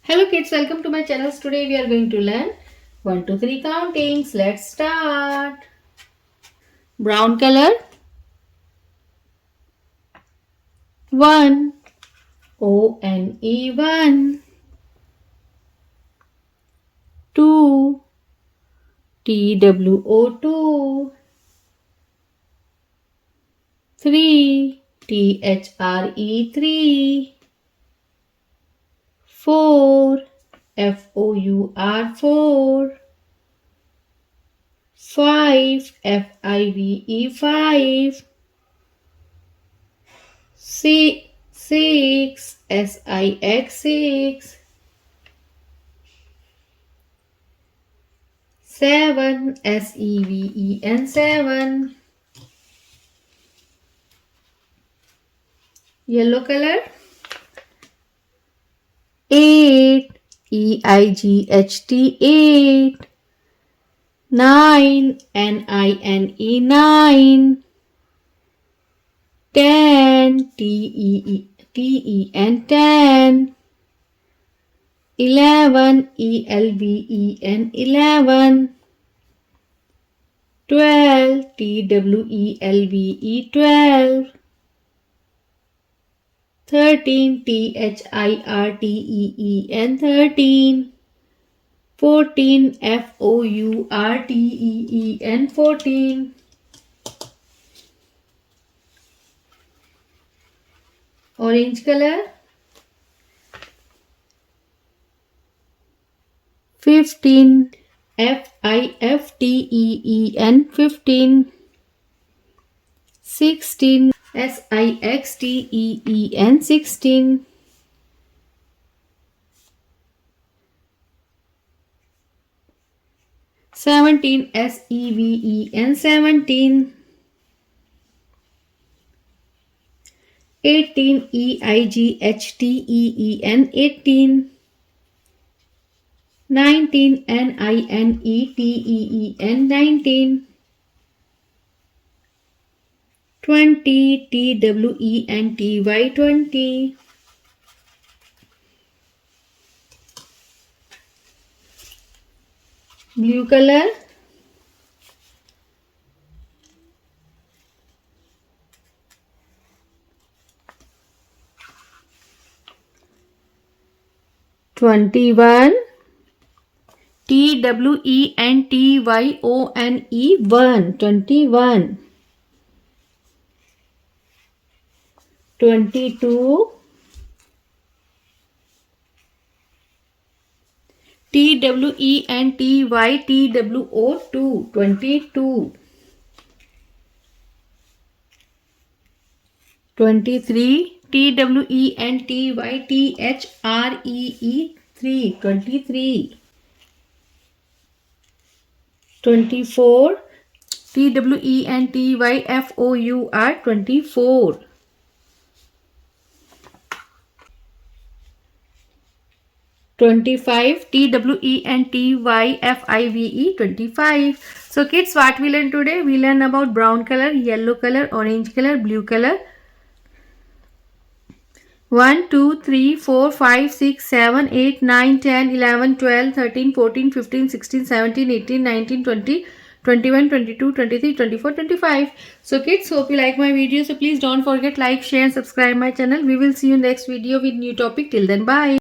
Hello kids, welcome to my channel. Today we are going to learn 1 to 3 countings. Let's start. Brown color. 1. O-N-E 1. 2. T-W-O 2. 3. T-H-R-E 3. 4. F-O-U-R 4. 5. F-I-V-E 5. 6. S-I-X 6. 7. S-E-V-E-N 7. Yellow color. 8. E-I-G-H-T 8. 9. N-I-N-E 9. 10. T-E-N 10. 11. E-L-V-E-N 11. 12. T-W-E-L-V-E 12. 13. T-H-I-R-T-E-E-N 13. 14. F-O-U-R-T-E-E-N 14. Orange color. 15. F-I-F-T-E-E-N 15. 16. S-I-X-T-E-E-N 16. 17. S-E-V-E-N 17. 18. E-I-G-H-T-E-E-N 18. 19. N-I-N-E-T-E-E-N 19. 20. T-W-E-N-T-Y 20. Blue color. 21. T-W-E-N-T-Y-O-N-E 1. 21. 22. T-W-E-N-T-Y-T-W-O 2. 22. 23. T-W-E-N-T-Y-T-H-R-E-E 3. 23. 24. T-W-E-N-T-Y-F-O-U-R 24. 25. T-W-E-N-T-Y-F-I-V-E 25. So kids, what we learn today? We learn about brown color, yellow color, orange color, blue color. 1, 2, 3, 4, 5, 6, 7, 8, 9, 10, 11, 12, 13, 14, 15, 16, 17, 18, 19, 20, 21, 22, 23, 24, 25. So kids, hope you like my video. So please don't forget like, share and subscribe my channel. We will see you next video with new topic. Till then, bye.